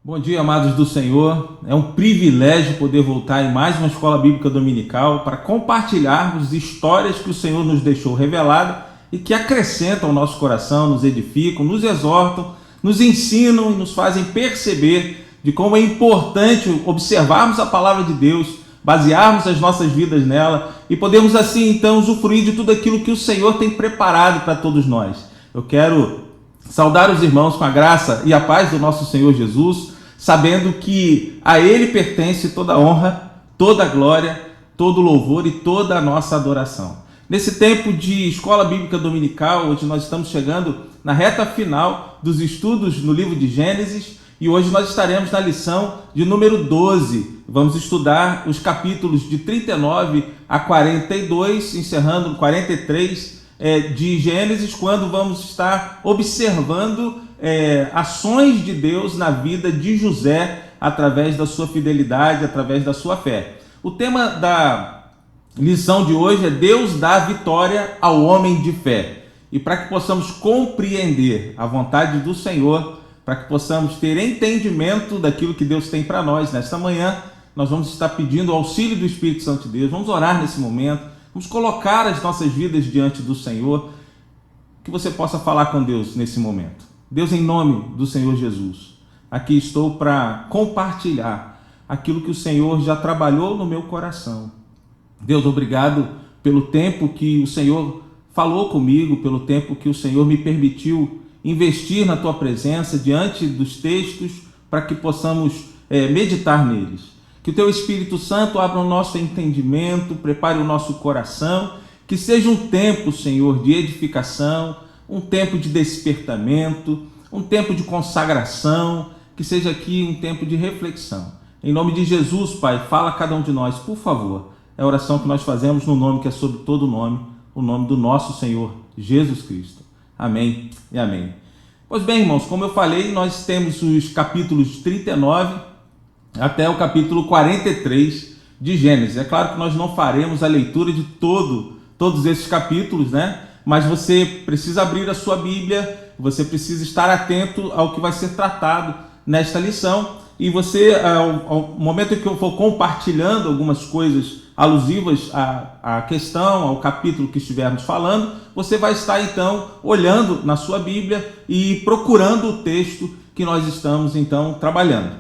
Bom dia, amados do Senhor. É um privilégio poder voltar em mais uma escola bíblica dominical para compartilharmos histórias que o Senhor nos deixou revelada e que acrescentam ao nosso coração, nos edificam, nos exortam, nos ensinam e nos fazem perceber de como é importante observarmos a palavra de Deus, basearmos as nossas vidas nela e podemos assim então usufruir de tudo aquilo que o Senhor tem preparado para todos nós. Eu quero saudar os irmãos com a graça e a paz do nosso Senhor Jesus, sabendo que a Ele pertence toda a honra, toda a glória, todo o louvor e toda a nossa adoração. Nesse tempo de escola bíblica dominical, hoje nós estamos chegando na reta final dos estudos no livro de Gênesis e hoje nós estaremos na lição de número 12. Vamos estudar os capítulos de 39 a 42, encerrando no 43 de Gênesis, quando vamos estar observando ações de Deus na vida de José através da sua fidelidade, através da sua fé. O tema da lição de hoje é Deus dá vitória ao homem de fé. E para que possamos compreender a vontade do Senhor, para que possamos ter entendimento daquilo que Deus tem para nós nesta manhã, nós vamos estar pedindo o auxílio do Espírito Santo de Deus. Vamos orar nesse momento, vamos colocar as nossas vidas diante do Senhor, que você possa falar com Deus nesse momento. Deus, em nome do Senhor Jesus, aqui estou para compartilhar aquilo que o Senhor já trabalhou no meu coração. Deus, obrigado pelo tempo que o Senhor falou comigo, pelo tempo que o Senhor me permitiu investir na Tua presença diante dos textos para que possamos meditar neles. Que o Teu Espírito Santo abra o nosso entendimento, prepare o nosso coração, que seja um tempo, Senhor, de edificação, um tempo de despertamento, um tempo de consagração, que seja aqui um tempo de reflexão. Em nome de Jesus, Pai, fala a cada um de nós, por favor. É a oração que nós fazemos no nome que é sobre todo nome, o nome do nosso Senhor Jesus Cristo. Amém e amém. Pois bem, irmãos, como eu falei, nós temos os capítulos 39 até o capítulo 43 de Gênesis. É claro que nós não faremos a leitura de todos esses capítulos, né? Mas você precisa abrir a sua Bíblia, você precisa estar atento ao que vai ser tratado nesta lição. E você, ao momento em que eu for compartilhando algumas coisas alusivas à questão, ao capítulo que estivermos falando, você vai estar então olhando na sua Bíblia e procurando o texto que nós estamos então trabalhando.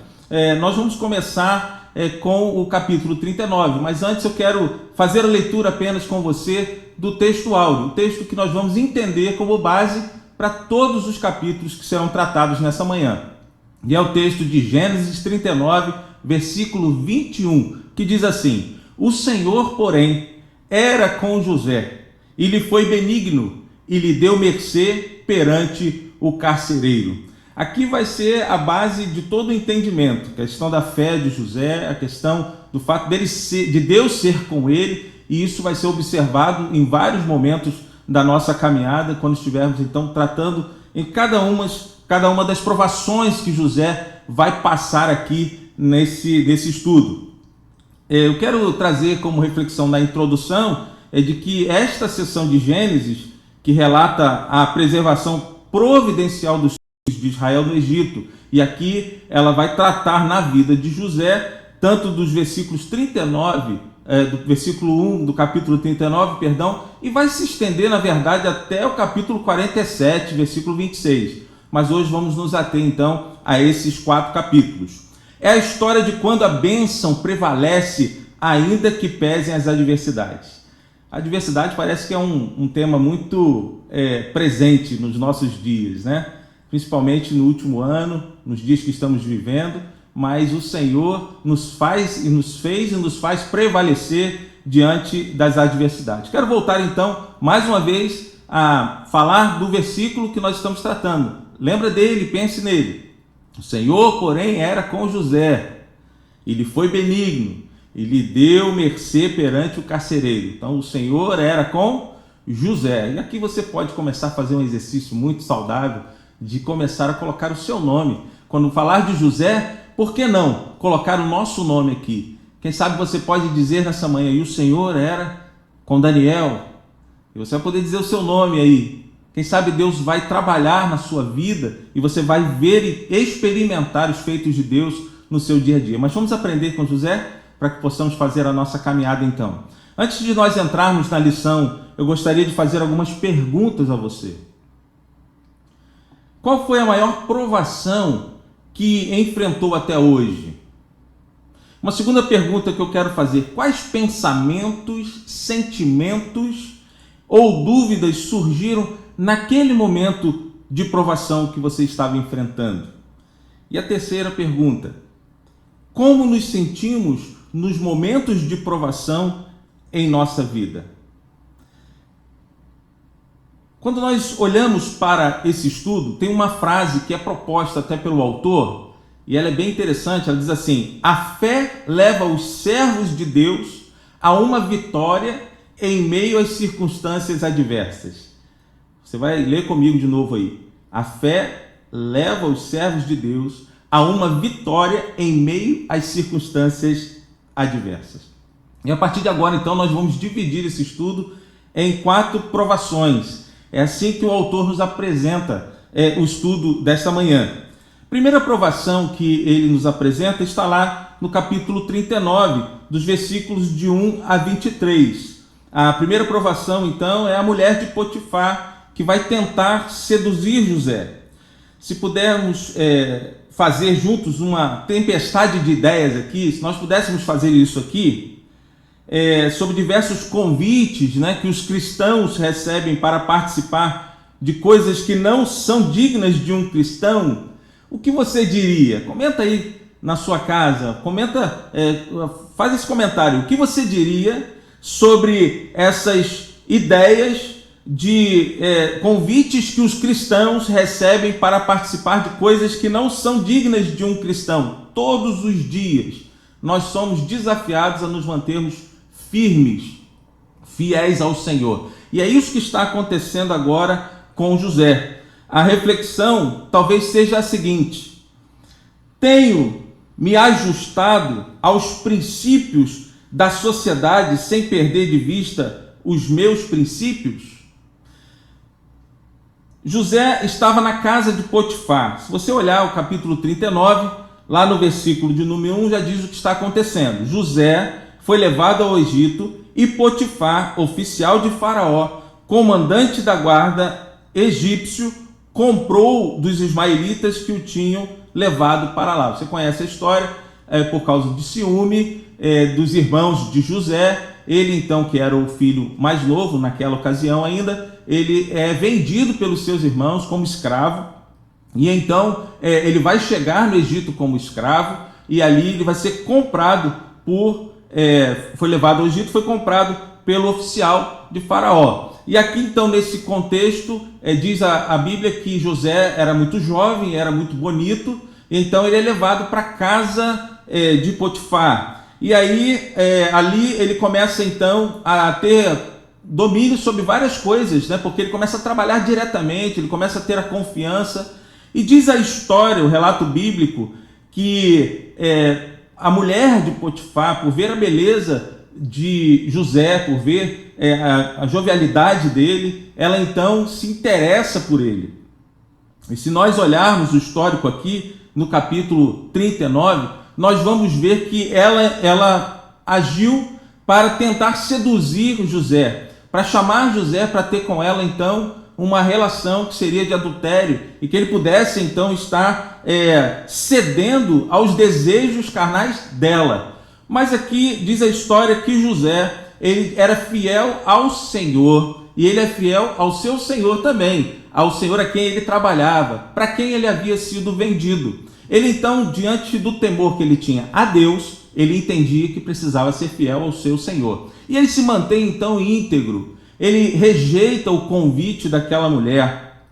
Nós vamos começar com o capítulo 39, mas antes eu quero fazer a leitura apenas com você do texto áureo, o texto que nós vamos entender como base para todos os capítulos que serão tratados nessa manhã. E é o texto de Gênesis 39, versículo 21, que diz assim: O Senhor, porém, era com José, e lhe foi benigno, e lhe deu mercê perante o carcereiro. Aqui vai ser a base de todo o entendimento, a questão da fé de José, a questão do fato de Deus ser com ele, e isso vai ser observado em vários momentos da nossa caminhada, quando estivermos então tratando em cada uma das provações que José vai passar aqui nesse estudo. Eu quero trazer como reflexão na introdução de que esta seção de Gênesis, que relata a preservação providencial dos de Israel no Egito, e aqui ela vai tratar na vida de José, tanto dos versículos 39, do versículo 1 do capítulo 39, e vai se estender, na verdade, até o capítulo 47, versículo 26. Mas hoje vamos nos ater, então, a esses 4 capítulos. É a história de quando a bênção prevalece, ainda que pesem as adversidades. A adversidade parece que é um tema muito presente nos nossos dias, né? Principalmente no último ano, nos dias que estamos vivendo, mas o Senhor nos faz prevalecer diante das adversidades. Quero voltar então, mais uma vez, a falar do versículo que nós estamos tratando. Lembra dele, pense nele. O Senhor, porém, era com José, e lhe foi benigno, e lhe deu mercê perante o carcereiro. Então, o Senhor era com José. E aqui você pode começar a fazer um exercício muito saudável, de começar a colocar o seu nome. Quando falar de José, por que não colocar o nosso nome aqui? Quem sabe você pode dizer nessa manhã, e o Senhor era com Daniel. E você vai poder dizer o seu nome aí. Quem sabe Deus vai trabalhar na sua vida e você vai ver e experimentar os feitos de Deus no seu dia a dia. Mas vamos aprender com José para que possamos fazer a nossa caminhada então. Antes de nós entrarmos na lição, eu gostaria de fazer algumas perguntas a você. Qual foi a maior provação que enfrentou até hoje? Uma segunda pergunta que eu quero fazer: quais pensamentos, sentimentos ou dúvidas surgiram naquele momento de provação que você estava enfrentando? E a terceira pergunta: como nos sentimos nos momentos de provação em nossa vida? Quando nós olhamos para esse estudo, tem uma frase que é proposta até pelo autor, e ela é bem interessante. Ela diz assim: a fé leva os servos de Deus a uma vitória em meio às circunstâncias adversas. Você vai ler comigo de novo aí. A fé leva os servos de Deus a uma vitória em meio às circunstâncias adversas. E a partir de agora, então, nós vamos dividir esse estudo em 4 provações. É assim que o autor nos apresenta o estudo desta manhã. A primeira provação que ele nos apresenta está lá no capítulo 39, dos versículos de 1 a 23. A primeira provação, então, é a mulher de Potifar, que vai tentar seduzir José. Se pudermos fazer juntos uma tempestade de ideias aqui, se nós pudéssemos fazer isso aqui, sobre diversos convites, né, que os cristãos recebem para participar de coisas que não são dignas de um cristão, o que você diria? Comenta aí na sua casa, faz esse comentário. O que você diria sobre essas ideias de convites que os cristãos recebem para participar de coisas que não são dignas de um cristão? Todos os dias nós somos desafiados a nos mantermos firmes, fiéis ao Senhor. E é isso que está acontecendo agora com José. A reflexão talvez seja a seguinte: tenho me ajustado aos princípios da sociedade sem perder de vista os meus princípios? José estava na casa de Potifar. Se você olhar o capítulo 39, lá no versículo de número 1, já diz o que está acontecendo. José foi levado ao Egito e Potifar, oficial de Faraó, comandante da guarda egípcio, comprou dos ismaelitas que o tinham levado para lá. Você conhece a história, por causa de ciúme dos irmãos de José. Ele então, que era o filho mais novo naquela ocasião ainda, ele é vendido pelos seus irmãos como escravo, e então ele vai chegar no Egito como escravo, e ali ele vai ser comprado foi levado ao Egito, foi comprado pelo oficial de Faraó. E aqui então, nesse contexto, diz a Bíblia que José era muito jovem, era muito bonito, então ele é levado para a casa de Potifar. E aí, ali ele começa então a ter domínio sobre várias coisas, né? Porque ele começa a trabalhar diretamente, ele começa a ter a confiança. E diz a história, o relato bíblico, que a mulher de Potifar, por ver a beleza de José, por ver a jovialidade dele, ela então se interessa por ele. E se nós olharmos o histórico aqui, no capítulo 39, nós vamos ver que ela agiu para tentar seduzir José, para chamar José para ter com ela então uma relação que seria de adultério, e que ele pudesse então estar cedendo aos desejos carnais dela. Mas aqui diz a história que José, ele era fiel ao Senhor, e ele é fiel ao seu Senhor também, ao Senhor a quem ele trabalhava, para quem ele havia sido vendido. Ele então, diante do temor que ele tinha a Deus, ele entendia que precisava ser fiel ao seu Senhor. E ele se mantém então íntegro. Ele rejeita o convite daquela mulher.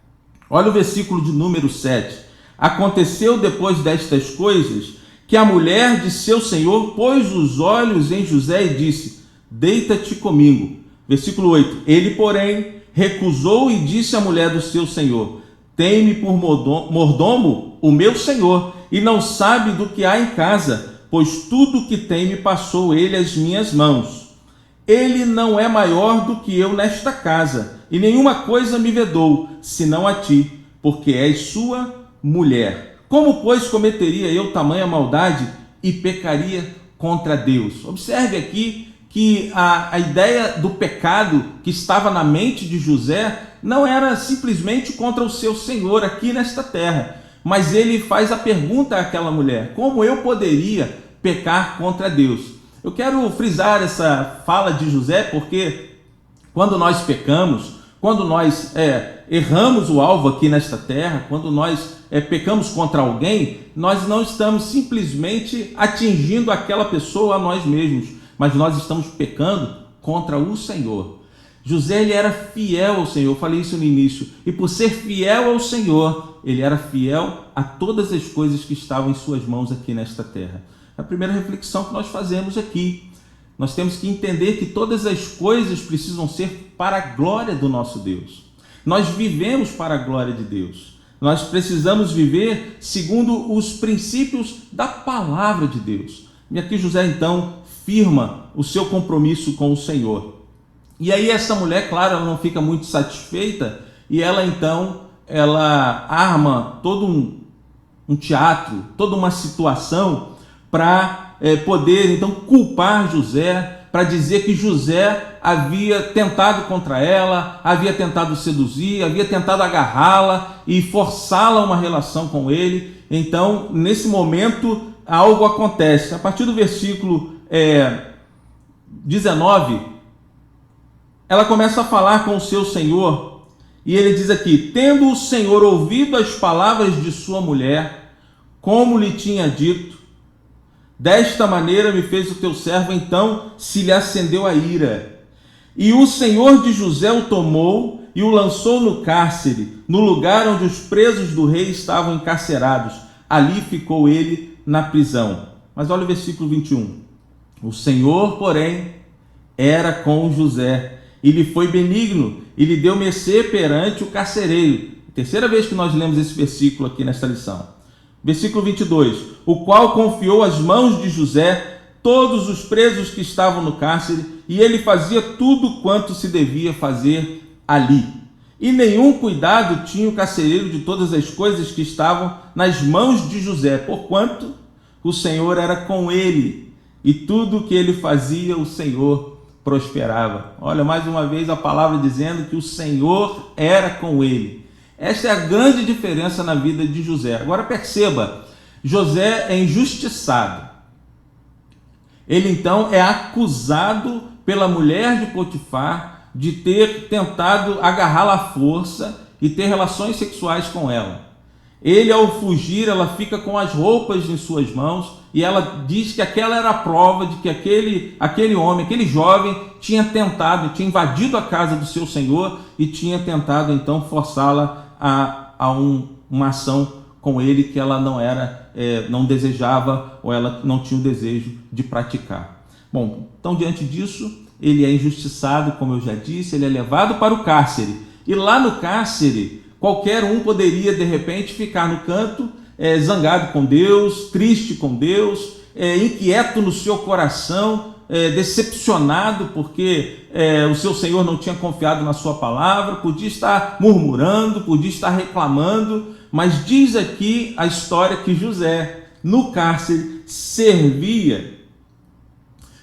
Olha o versículo de número 7. Aconteceu depois destas coisas que a mulher de seu senhor pôs os olhos em José e disse: deita-te comigo. Versículo 8. Ele, porém, recusou e disse à mulher do seu senhor: tem-me por mordomo o meu senhor, e não sabe do que há em casa, pois tudo o que tem me passou ele às minhas mãos. ele não é maior do que eu nesta casa, e nenhuma coisa me vedou, senão a ti, porque és sua mulher. Como, pois, cometeria eu tamanha maldade e pecaria contra Deus? Observe aqui que a ideia do pecado que estava na mente de José não era simplesmente contra o seu senhor aqui nesta terra, mas ele faz a pergunta àquela mulher: como eu poderia pecar contra Deus? Eu quero frisar essa fala de José porque quando nós pecamos, quando nós erramos o alvo aqui nesta terra, quando nós pecamos contra alguém, nós não estamos simplesmente atingindo aquela pessoa a nós mesmos, mas nós estamos pecando contra o Senhor. José, ele era fiel ao Senhor, eu falei isso no início, e por ser fiel ao Senhor, ele era fiel a todas as coisas que estavam em suas mãos aqui nesta terra. A primeira reflexão que nós fazemos aqui, nós temos que entender que todas as coisas precisam ser para a glória do nosso Deus. Nós vivemos para a glória de Deus. Nós precisamos viver segundo os princípios da palavra de Deus. E aqui José, então, firma o seu compromisso com o Senhor. E aí essa mulher, claro, ela não fica muito satisfeita e ela, então, ela arma todo um teatro, toda uma situação para poder, então, culpar José, para dizer que José havia tentado contra ela, havia tentado seduzir, havia tentado agarrá-la e forçá-la a uma relação com ele. Então, nesse momento, algo acontece. A partir do versículo 19, ela começa a falar com o seu senhor e ele diz aqui: tendo o Senhor ouvido as palavras de sua mulher, como lhe tinha dito, desta maneira me fez o teu servo, então se lhe acendeu a ira. E o Senhor de José o tomou e o lançou no cárcere, no lugar onde os presos do rei estavam encarcerados. Ali ficou ele na prisão. Mas olha o versículo 21. O Senhor, porém, era com José, e lhe foi benigno, e lhe deu mercê perante o carcereiro. Terceira vez que nós lemos esse versículo aqui nesta lição. Versículo 22, o qual confiou às mãos de José todos os presos que estavam no cárcere, e ele fazia tudo quanto se devia fazer ali. E nenhum cuidado tinha o carcereiro de todas as coisas que estavam nas mãos de José, porquanto o Senhor era com ele, e tudo o que ele fazia, o Senhor prosperava. Olha, mais uma vez a palavra dizendo que o Senhor era com ele. Esta é a grande diferença na vida de José. Agora perceba, José é injustiçado. Ele então é acusado pela mulher de Potifar de ter tentado agarrá-la à força e ter relações sexuais com ela. Ele, ao fugir, ela fica com as roupas em suas mãos e ela diz que aquela era a prova de que aquele homem, aquele jovem, tinha invadido a casa do seu senhor e tinha tentado então forçá-la a uma ação com ele que ela não desejava ou ela não tinha o desejo de praticar. Bom, então diante disso, ele é injustiçado, como eu já disse, ele é levado para o cárcere. E lá no cárcere, qualquer um poderia de repente ficar no canto, zangado com Deus, triste com Deus, inquieto no seu coração, decepcionado porque o seu Senhor não tinha confiado na sua palavra, podia estar murmurando, podia estar reclamando, mas diz aqui a história que José, no cárcere, servia.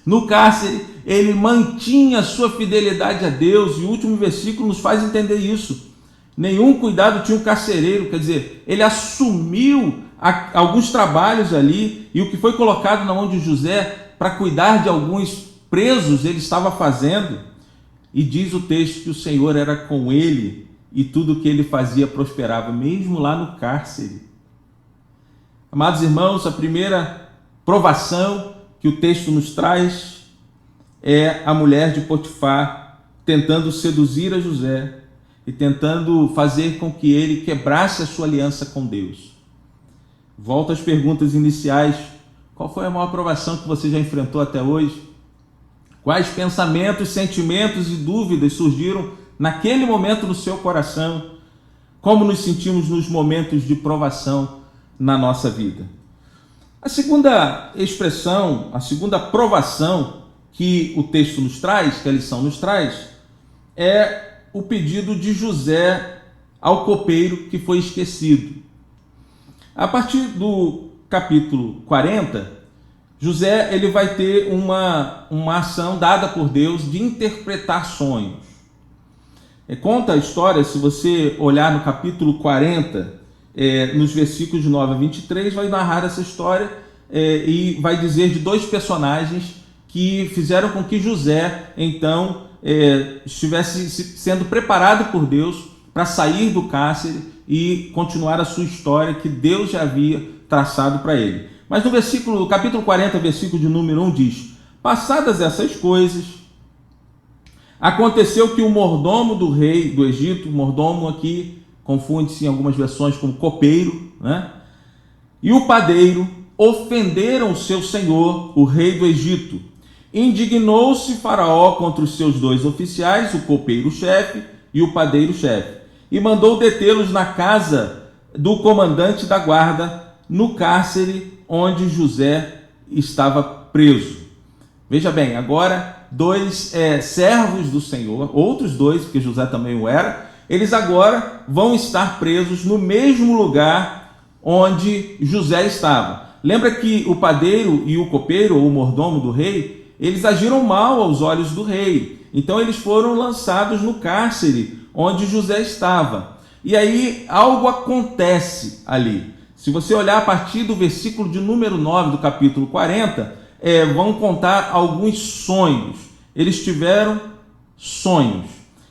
No cárcere, ele mantinha a sua fidelidade a Deus, e o último versículo nos faz entender isso. Nenhum cuidado tinha o carcereiro, quer dizer, ele assumiu alguns trabalhos ali, e o que foi colocado na mão de José para cuidar de alguns presos, ele estava fazendo. E diz o texto que o Senhor era com ele, e tudo o que ele fazia prosperava, mesmo lá no cárcere. Amados irmãos, a primeira provação que o texto nos traz é a mulher de Potifar tentando seduzir a José e tentando fazer com que ele quebrasse a sua aliança com Deus. Volto às perguntas iniciais. Qual foi a maior provação que você já enfrentou até hoje? Quais pensamentos, sentimentos e dúvidas surgiram naquele momento no seu coração? Como nos sentimos nos momentos de provação na nossa vida? A segunda expressão, a segunda provação que o texto nos traz, que a lição nos traz, é o pedido de José ao copeiro que foi esquecido. A partir do capítulo 40, José ele vai ter uma ação dada por Deus de interpretar sonhos. Conta a história, se você olhar no capítulo 40, nos versículos de 9 a 23, vai narrar essa história e vai dizer de dois personagens que fizeram com que José, então, estivesse sendo preparado por Deus para sair do cárcere e continuar a sua história que Deus já havia traçado para ele. Mas no capítulo 40, versículo de número 1 diz: passadas essas coisas, aconteceu que o mordomo do rei do Egito, mordomo aqui confunde-se em algumas versões como copeiro, né? E o padeiro ofenderam o seu senhor, o rei do Egito. Indignou-se Faraó contra os seus dois oficiais, o copeiro-chefe e o padeiro-chefe, e mandou detê-los na casa do comandante da guarda, no cárcere onde José estava preso. Veja bem, agora dois servos do Senhor, outros dois, porque José também o era, eles agora vão estar presos no mesmo lugar onde José estava. Lembra que o padeiro e o copeiro, ou o mordomo do rei, eles agiram mal aos olhos do rei. Então eles foram lançados no cárcere onde José estava. E aí algo acontece ali. Se você olhar a partir do versículo de número 9 do capítulo 40, vão contar alguns sonhos. Eles tiveram sonhos.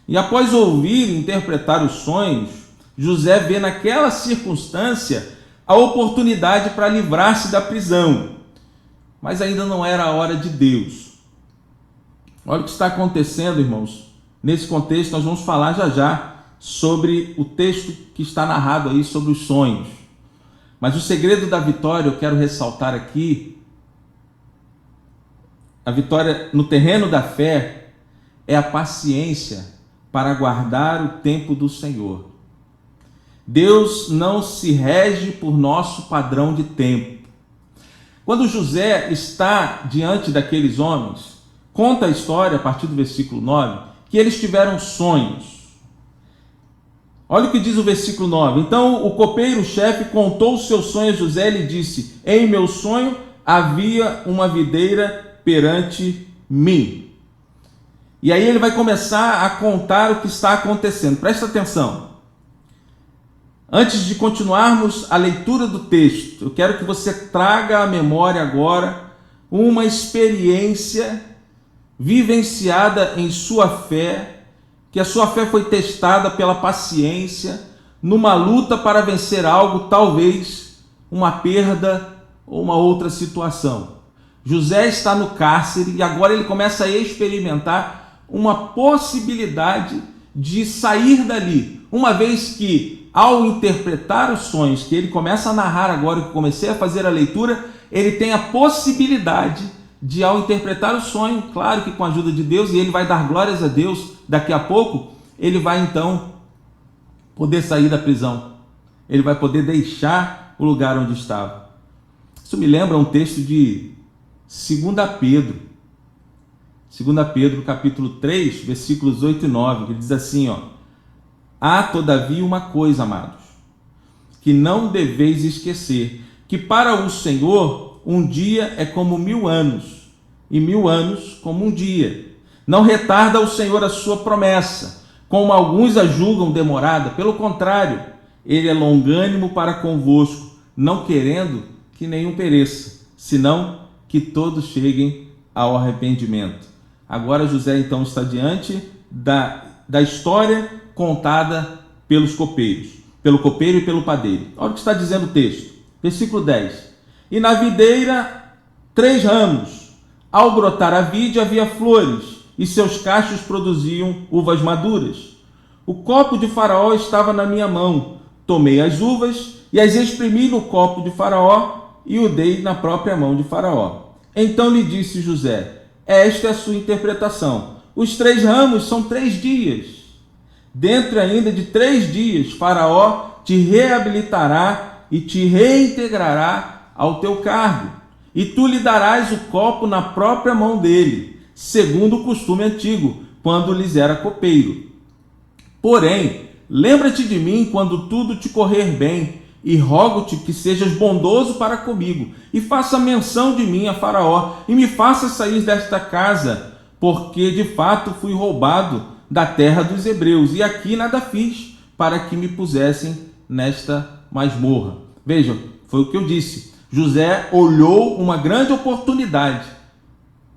E após ouvir e interpretar os sonhos, José vê naquela circunstância a oportunidade para livrar-se da prisão. Mas ainda não era a hora de Deus. Olha o que está acontecendo, irmãos. Nesse contexto, nós vamos falar já sobre o texto que está narrado aí sobre os sonhos. Mas o segredo da vitória, eu quero ressaltar aqui, a vitória no terreno da fé é a paciência para aguardar o tempo do Senhor. Deus não se rege por nosso padrão de tempo. Quando José está diante daqueles homens, conta a história, a partir do versículo 9, que eles tiveram sonhos. Olha o que diz o versículo 9. Então o copeiro-chefe contou o seu sonho a José e lhe disse: em meu sonho havia uma videira perante mim. E aí ele vai começar a contar o que está acontecendo. Presta atenção. Antes de continuarmos a leitura do texto, eu quero que você traga à memória agora uma experiência vivenciada em sua fé, que a sua fé foi testada pela paciência, numa luta para vencer algo, talvez uma perda ou uma outra situação. José está no cárcere e agora ele começa a experimentar uma possibilidade de sair dali, uma vez que, ao interpretar os sonhos, que ele começa a narrar agora, que eu comecei a fazer a leitura, ele tem a possibilidade de, ao interpretar o sonho, claro que com a ajuda de Deus, e ele vai dar glórias a Deus daqui a pouco, ele vai então poder sair da prisão, ele vai poder deixar o lugar onde estava. Isso me lembra um texto de 2 Pedro, capítulo 3, versículos 8 e 9, que diz assim, há todavia uma coisa, amados, que não deveis esquecer, que para o Senhor um dia é como 1000 anos, e 1000 anos como um dia. Não retarda o Senhor a sua promessa, como alguns a julgam demorada. Pelo contrário, ele é longânimo para convosco, não querendo que nenhum pereça, senão que todos cheguem ao arrependimento. Agora José então está diante da história contada pelos copeiros, pelo copeiro e pelo padeiro. Olha o que está dizendo o texto, versículo 10. E na videira 3 ramos, ao brotar a vide havia flores, e seus cachos produziam uvas maduras. O copo de Faraó estava na minha mão, tomei as uvas e as exprimi no copo de Faraó e o dei na própria mão de Faraó. Então lhe disse José: esta é a sua interpretação. Os 3 ramos são 3 dias. Dentro ainda de 3 dias, Faraó te reabilitará e te reintegrará ao teu cargo, e tu lhe darás o copo na própria mão dele. segundo o costume antigo, quando lhes era copeiro. Porém, lembra-te de mim quando tudo te correr bem, e rogo-te que sejas bondoso para comigo, e faça menção de mim a Faraó, e me faça sair desta casa, porque de fato fui roubado da terra dos hebreus, e aqui nada fiz para que me pusessem nesta masmorra. Vejam, foi o que eu disse. José olhou uma grande oportunidade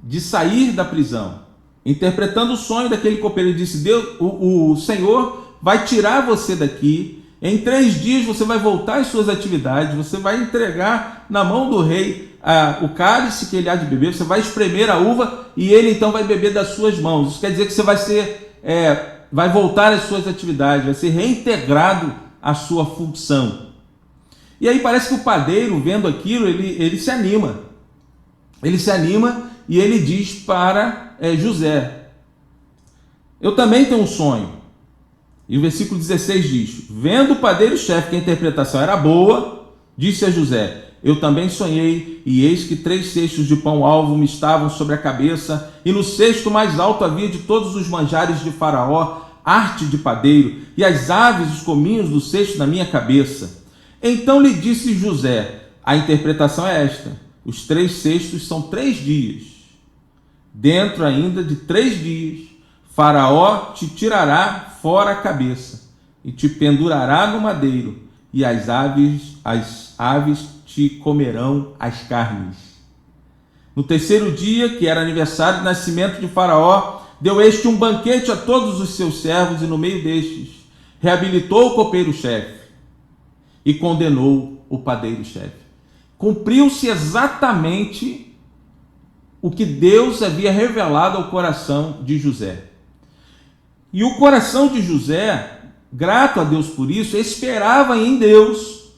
de sair da prisão, interpretando o sonho daquele copeiro. Ele disse: Deus, o Senhor vai tirar você daqui. Em 3 dias você vai voltar às suas atividades, você vai entregar na mão do rei o cálice que ele há de beber, você vai espremer a uva e ele então vai beber das suas mãos. Isso quer dizer que você vai voltar às suas atividades, vai ser reintegrado à sua função. E aí parece que o padeiro, vendo aquilo, ele se anima. Ele se anima e ele diz para José: eu também tenho um sonho. E o versículo 16 diz: vendo o padeiro-chefe que a interpretação era boa, disse a José: eu também sonhei, e eis que 3 cestos de pão alvo me estavam sobre a cabeça, e no cesto mais alto havia de todos os manjares de Faraó, arte de padeiro, e as aves os cominhos do cesto na minha cabeça. Então lhe disse José: a interpretação é esta: os 3 cestos são 3 dias. Dentro ainda de 3 dias, Faraó te tirará fora a cabeça e te pendurará no madeiro, e as aves te comerão as carnes. No 3º dia, que era aniversário do nascimento de Faraó, deu este um banquete a todos os seus servos, e no meio destes reabilitou o copeiro-chefe e condenou o padeiro-chefe. Cumpriu-se exatamente o que Deus havia revelado ao coração de José. E o coração de José, grato a Deus por isso, esperava em Deus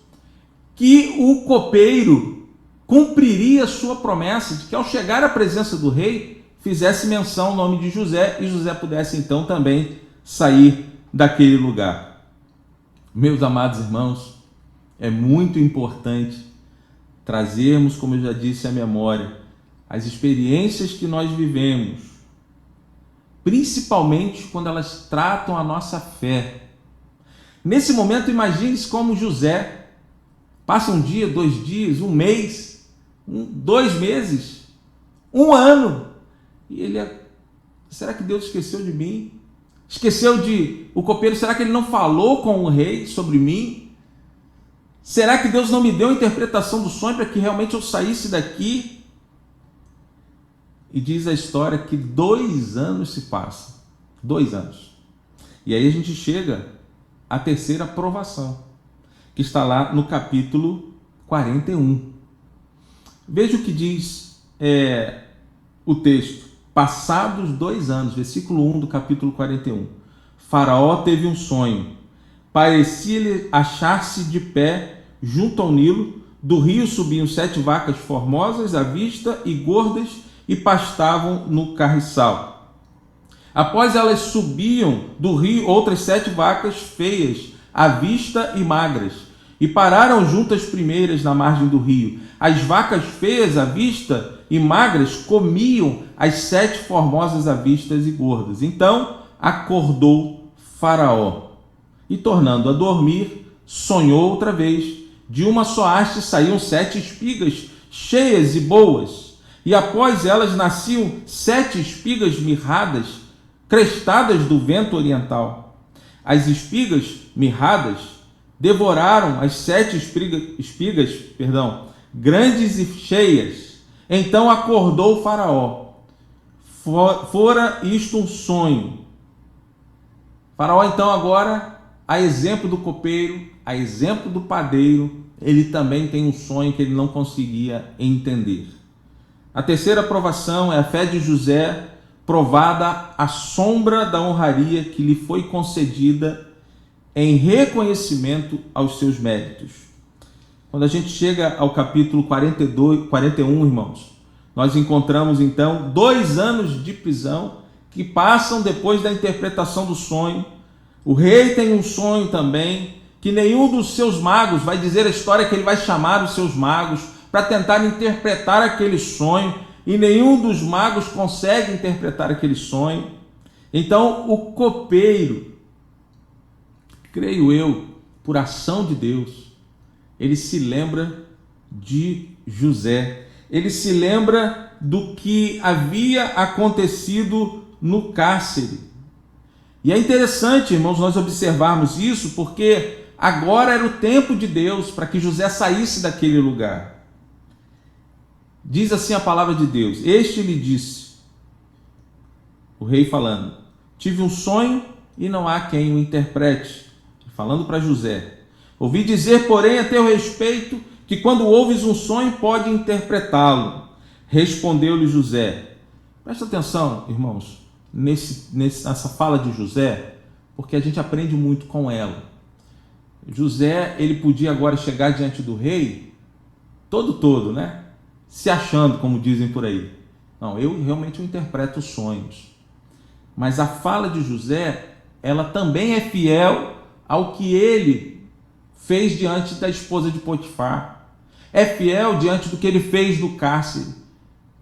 que o copeiro cumpriria a sua promessa de que, ao chegar à presença do rei, fizesse menção ao nome de José, e José pudesse então também sair daquele lugar. Meus amados irmãos, é muito importante trazermos, como eu já disse, à memória as experiências que nós vivemos, principalmente quando elas tratam a nossa fé. Nesse momento, imagine-se como José passa um dia, 2 dias, 1 mês, 2 meses, 1 ano, e ele será que Deus esqueceu de mim? Esqueceu de o copeiro? Será que ele não falou com o rei sobre mim? Será que Deus não me deu a interpretação do sonho para que realmente eu saísse daqui? E diz a história que 2 anos se passam. 2 anos. E aí a gente chega à 3ª provação, que está lá no capítulo 41. Veja o que diz o texto. Passados 2 anos, versículo 1 do capítulo 41. Faraó teve um sonho. Parecia-lhe achar-se de pé junto ao Nilo. Do rio subiam 7 vacas formosas à vista e gordas, e pastavam no carriçal. Após elas subiam do rio outras 7 vacas feias à vista e magras, e pararam junto às primeiras na margem do rio. As vacas feias à vista e magras comiam as 7 formosas à vista e gordas. Então acordou Faraó, e tornando a dormir, sonhou outra vez. De uma só haste saíam 7 espigas cheias e boas, e após elas nasciam 7 espigas mirradas, crestadas do vento oriental. As espigas mirradas devoraram as 7 espigas, grandes e cheias. Então acordou o Faraó. Fora isto um sonho. Faraó então agora, a exemplo do copeiro, a exemplo do padeiro, ele também tem um sonho que ele não conseguia entender. A 3ª provação é a fé de José, provada à sombra da honraria que lhe foi concedida em reconhecimento aos seus méritos. Quando a gente chega ao capítulo 41, irmãos, nós encontramos então 2 anos de prisão que passam depois da interpretação do sonho. O rei tem um sonho também, que nenhum dos seus magos, vai dizer a história que ele vai chamar os seus magos para tentar interpretar aquele sonho. e nenhum dos magos consegue interpretar aquele sonho. Então o copeiro, creio eu, por ação de Deus, ele se lembra de José, ele se lembra do que havia acontecido no cárcere. E é interessante, irmãos, nós observarmos isso, porque agora era o tempo de Deus para que José saísse daquele lugar. Diz assim a palavra de Deus: este lhe disse, o rei falando, tive um sonho e não há quem o interprete. Falando para José, ouvi dizer, porém, a teu respeito, que quando ouves um sonho, pode interpretá-lo. Respondeu-lhe José. Presta atenção, irmãos, nessa fala de José, porque a gente aprende muito com ela. José, ele podia agora chegar diante do rei, todo, né? Se achando, como dizem por aí. Não, eu realmente interpreto os sonhos. Mas a fala de José, ela também é fiel ao que ele fez diante da esposa de Potifar. É fiel diante do que ele fez no cárcere.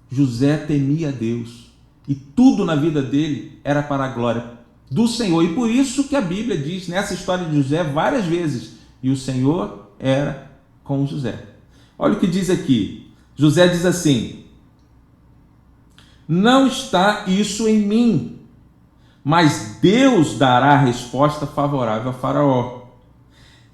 José temia a Deus. E tudo na vida dele era para a glória do Senhor. E por isso que a Bíblia diz nessa história de José várias vezes, e o Senhor era com José. Olha o que diz aqui. José diz assim: não está isso em mim, mas Deus dará a resposta favorável a Faraó.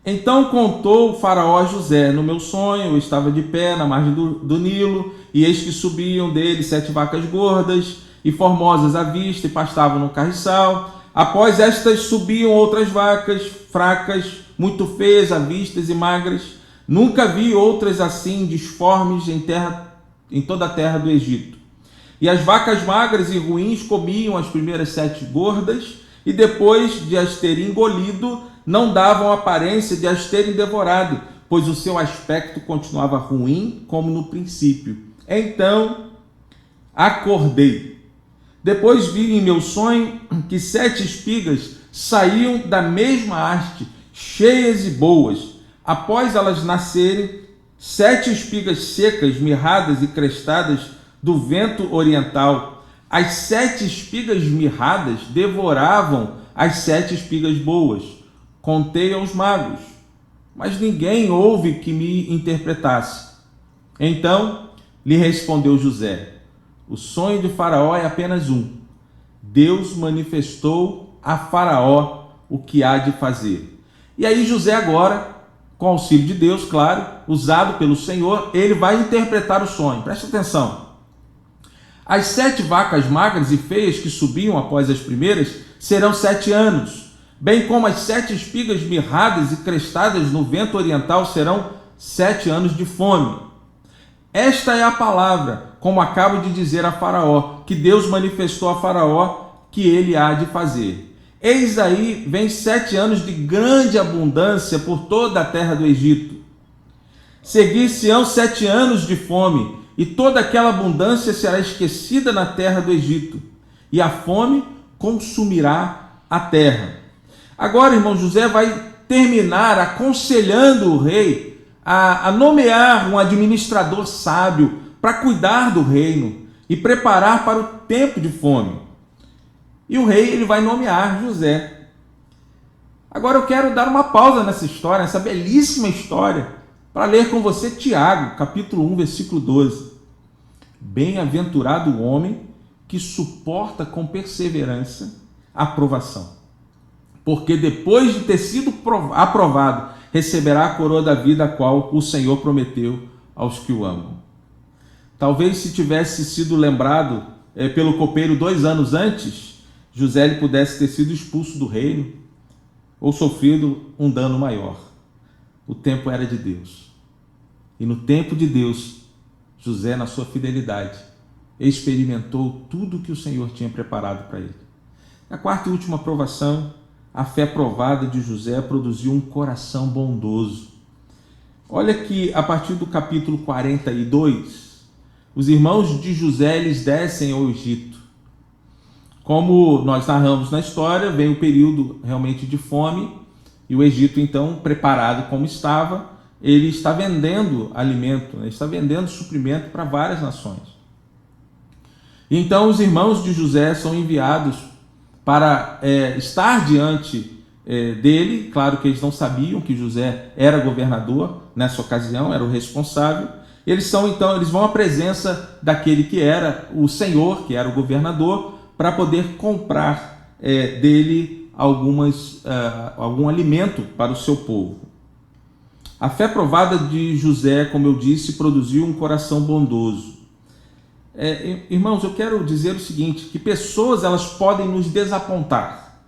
Então contou o Faraó a José: no meu sonho eu estava de pé na margem do Nilo, e eis que subiam dele 7 vacas gordas e formosas à vista, e pastavam no carriçal. Após estas subiam outras vacas fracas, muito feias à vista e magras. Nunca vi outras assim disformes em toda a terra do Egito. E as vacas magras e ruins comiam as primeiras 7 gordas, e depois de as terem engolido, não davam aparência de as terem devorado, pois o seu aspecto continuava ruim como no princípio. Então acordei. Depois vi em meu sonho que 7 espigas saíam da mesma haste, cheias e boas. Após elas nascerem, 7 espigas secas, mirradas e crestadas do vento oriental. As 7 espigas mirradas devoravam as 7 espigas boas. Contei aos magos, mas ninguém houve que me interpretasse. Então lhe respondeu José: o sonho de Faraó é apenas um. Deus manifestou a Faraó o que há de fazer. E aí José agora, com auxílio de Deus, claro, usado pelo Senhor, ele vai interpretar o sonho. Presta atenção. As 7 vacas magras e feias que subiam após as primeiras serão 7 anos, bem como as 7 espigas mirradas e crestadas no vento oriental serão 7 anos de fome. Esta é a palavra, como acabo de dizer a Faraó, que Deus manifestou a Faraó que ele há de fazer. Eis aí vem 7 anos de grande abundância por toda a terra do Egito. Seguir-se-ão 7 anos de fome, e toda aquela abundância será esquecida na terra do Egito, e a fome consumirá a terra. Agora, irmão, José vai terminar aconselhando o rei a nomear um administrador sábio para cuidar do reino e preparar para o tempo de fome. E o rei ele vai nomear José. Agora eu quero dar uma pausa nessa história, nessa belíssima história, para ler com você Tiago, capítulo 1, versículo 12. Bem-aventurado o homem que suporta com perseverança a provação, porque depois de ter sido aprovado, receberá a coroa da vida, a qual o Senhor prometeu aos que o amam. Talvez se tivesse sido lembrado pelo copeiro 2 anos antes, José ele pudesse ter sido expulso do reino ou sofrido um dano maior. O tempo era de Deus. E no tempo de Deus, José, na sua fidelidade, experimentou tudo que o Senhor tinha preparado para ele. Na 4ª e última provação, a fé provada de José produziu um coração bondoso. Olha que a partir do capítulo 42, os irmãos de José eles descem ao Egito. Como nós narramos na história, vem o período realmente de fome, e o Egito, então, preparado como estava, ele está vendendo alimento, está vendendo suprimento para várias nações. E então os irmãos de José são enviados para estar diante dele. Claro que eles não sabiam que José era governador nessa ocasião, era o responsável. Eles vão à presença daquele que era o Senhor, que era o governador, para poder comprar dele algum alimento para o seu povo. A fé provada de José, como eu disse, produziu um coração bondoso. Irmãos, eu quero dizer o seguinte, que pessoas elas podem nos desapontar.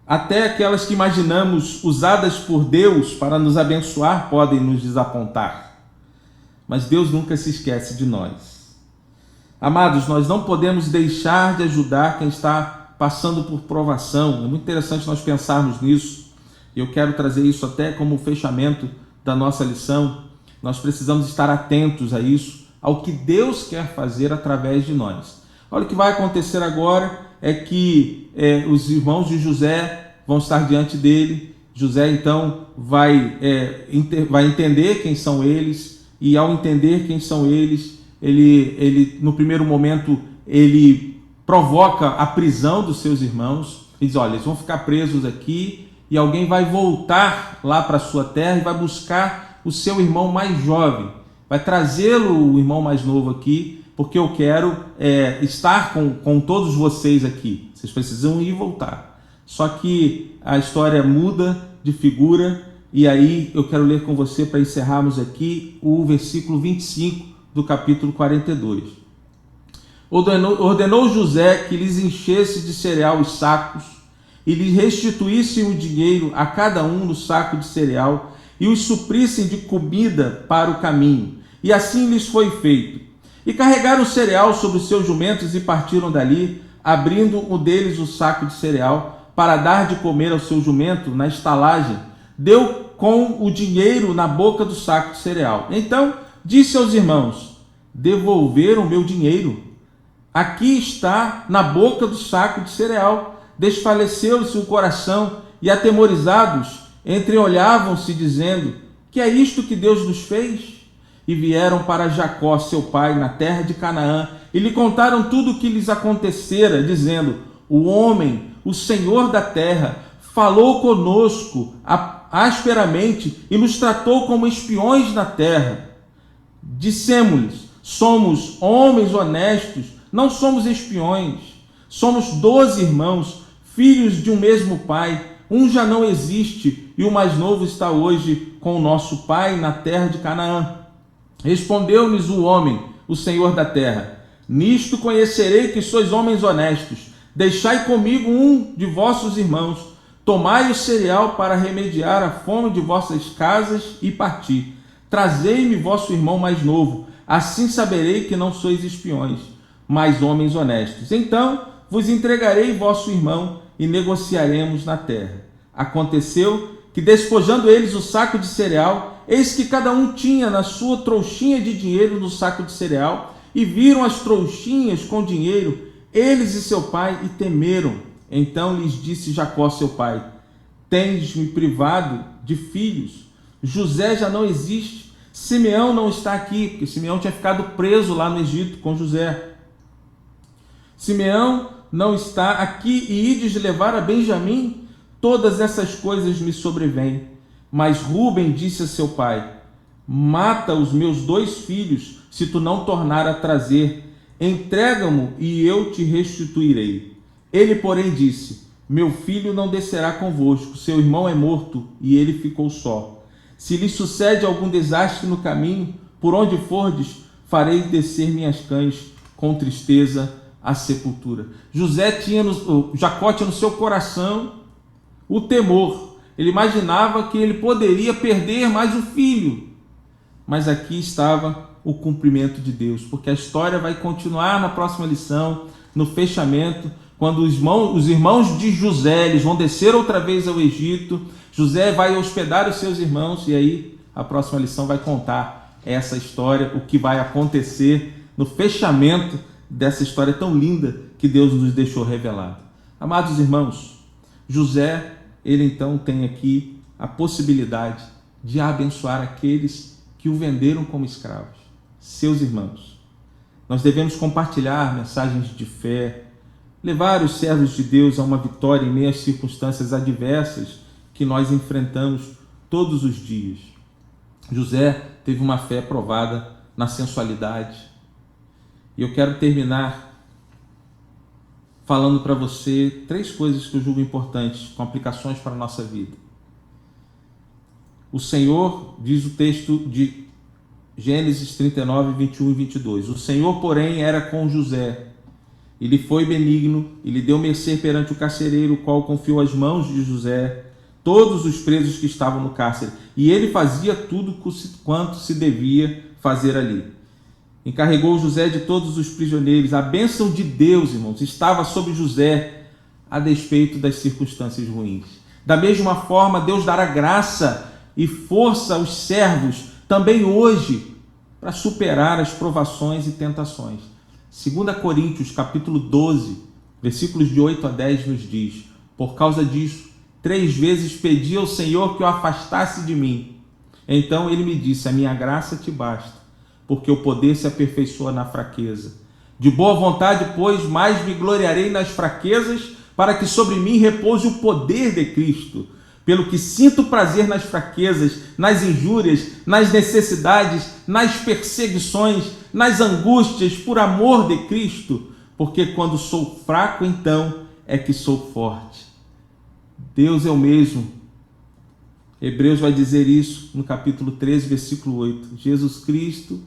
Até aquelas que imaginamos usadas por Deus para nos abençoar podem nos desapontar. Mas Deus nunca se esquece de nós. Amados, nós não podemos deixar de ajudar quem está passando por provação. É muito interessante nós pensarmos nisso. Eu quero trazer isso até como fechamento da nossa lição. Nós precisamos estar atentos a isso, ao que Deus quer fazer através de nós. Olha, o que vai acontecer agora é que os irmãos de José vão estar diante dele. José então vai entender quem são eles, e ao entender quem são eles, ele no primeiro momento ele provoca a prisão dos seus irmãos. Ele diz: olha, eles vão ficar presos aqui, e alguém vai voltar lá para a sua terra e vai buscar o seu irmão mais jovem, vai trazê-lo, o irmão mais novo aqui, porque eu quero estar com todos vocês aqui. Vocês precisam ir e voltar. Só que a história muda de figura, e aí eu quero ler com você para encerrarmos aqui o versículo 25 do capítulo 42. Ordenou José que lhes enchesse de cereal os sacos, e lhes restituíssem o dinheiro a cada um no saco de cereal, e os suprissem de comida para o caminho. E assim lhes foi feito. E carregaram o cereal sobre os seus jumentos e partiram dali, abrindo um deles o saco de cereal, para dar de comer ao seu jumento na estalagem. Deu com o dinheiro na boca do saco de cereal. Então disse aos irmãos: devolveram o meu dinheiro. Aqui está na boca do saco de cereal. Desfaleceu-se o coração, e atemorizados entreolhavam-se, dizendo: que é isto que Deus nos fez? E vieram para Jacó, seu pai, na terra de Canaã, e lhe contaram tudo o que lhes acontecera, dizendo: o homem, o Senhor da terra, falou conosco asperamente e nos tratou como espiões na terra. Dissemos-lhes: somos homens honestos, não somos espiões. Somos 12 irmãos, filhos de um mesmo pai. Um já não existe, e o mais novo está hoje com o nosso pai na terra de Canaã. Respondeu-lhes o homem, o Senhor da terra: nisto conhecerei que sois homens honestos. Deixai comigo um de vossos irmãos. Tomai o cereal para remediar a fome de vossas casas e parti. Trazei-me vosso irmão mais novo. Assim saberei que não sois espiões, mas homens honestos. Então vos entregarei vosso irmão e negociaremos na terra. Aconteceu que, despojando eles o saco de cereal, eis que cada um tinha na sua trouxinha de dinheiro no saco de cereal, e viram as trouxinhas com dinheiro, eles e seu pai, e temeram. Então lhes disse Jacó, seu pai: tendes-me privado de filhos. José já não existe. Simeão não está aqui, porque Simeão tinha ficado preso lá no Egito com José. Simeão não está aqui, e ides levar a Benjamim? Todas essas coisas me sobrevêm. Mas Rúben disse a seu pai: mata os meus 2 filhos, se tu não tornar a trazer. Entrega-mo e eu te restituirei. Ele, porém, disse: meu filho não descerá convosco, seu irmão é morto, e ele ficou só. Se lhe sucede algum desastre no caminho, por onde fordes, farei descer minhas cães com tristeza à sepultura. Jacó tinha no seu coração o temor. Ele imaginava que ele poderia perder mais um filho. Mas aqui estava o cumprimento de Deus, porque a história vai continuar na próxima lição, no fechamento, quando os irmãos de José, eles vão descer outra vez ao Egito. José vai hospedar os seus irmãos, e aí a próxima lição vai contar essa história, o que vai acontecer no fechamento dessa história tão linda que Deus nos deixou revelado. Amados irmãos, José, ele então tem aqui a possibilidade de abençoar aqueles que o venderam como escravos, seus irmãos. Nós devemos compartilhar mensagens de fé, levar os servos de Deus a uma vitória em meio às circunstâncias adversas que nós enfrentamos todos os dias. José teve uma fé provada na sensualidade. E eu quero terminar falando para você 3 coisas que eu julgo importantes, com aplicações para a nossa vida. O Senhor, diz o texto de Gênesis 39, 21 e 22, o Senhor, porém, era com José. Ele foi benigno e lhe deu mercê perante o carcereiro, o qual confiou às mãos de José todos os presos que estavam no cárcere. E ele fazia tudo quanto se devia fazer ali. Encarregou José de todos os prisioneiros. A bênção de Deus, irmãos, estava sobre José, a despeito das circunstâncias ruins. Da mesma forma, Deus dará graça e força aos servos, também hoje, para superar as provações e tentações. 2 Coríntios, capítulo 12, versículos de 8 a 10, nos diz: por causa disso, 3 vezes pedi ao Senhor que o afastasse de mim. Então ele me disse: a minha graça te basta, porque o poder se aperfeiçoa na fraqueza. De boa vontade, pois, mais me gloriarei nas fraquezas, para que sobre mim repouse o poder de Cristo. Pelo que sinto prazer nas fraquezas, nas injúrias, nas necessidades, nas perseguições, nas angústias, por amor de Cristo, porque quando sou fraco, então é que sou forte. Deus é o mesmo. Hebreus vai dizer isso no capítulo 13, versículo 8. Jesus Cristo,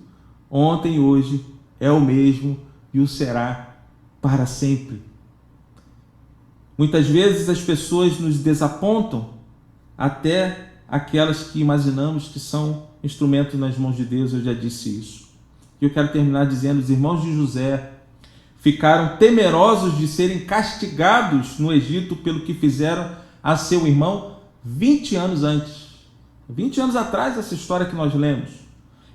ontem e hoje, é o mesmo e o será para sempre. Muitas vezes as pessoas nos desapontam, até aquelas que imaginamos que são instrumentos nas mãos de Deus. Eu já disse isso. E eu quero terminar dizendo: os irmãos de José ficaram temerosos de serem castigados no Egito pelo que fizeram a seu irmão 20 anos antes. 20 anos atrás, essa história que nós lemos.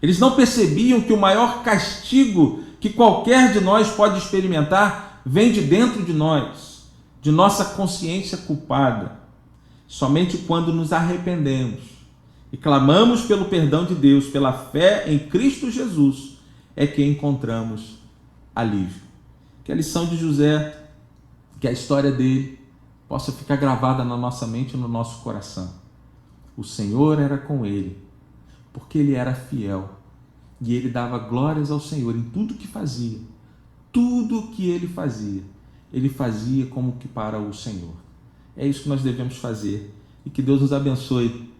Eles não percebiam que o maior castigo que qualquer de nós pode experimentar vem de dentro de nós, de nossa consciência culpada. Somente quando nos arrependemos e clamamos pelo perdão de Deus, pela fé em Cristo Jesus, é que encontramos alívio. Que a lição de José, que a história dele possa ficar gravada na nossa mente e no nosso coração. O Senhor era com ele, porque ele era fiel, e ele dava glórias ao Senhor em tudo que fazia. Tudo que ele fazia como que para o Senhor. É isso que nós devemos fazer, e que Deus nos abençoe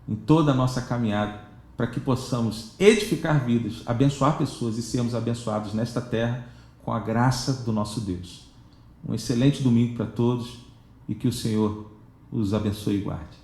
em toda a nossa caminhada, para que possamos edificar vidas, abençoar pessoas e sermos abençoados nesta terra com a graça do nosso Deus. Um excelente domingo para todos, e que o Senhor os abençoe e guarde.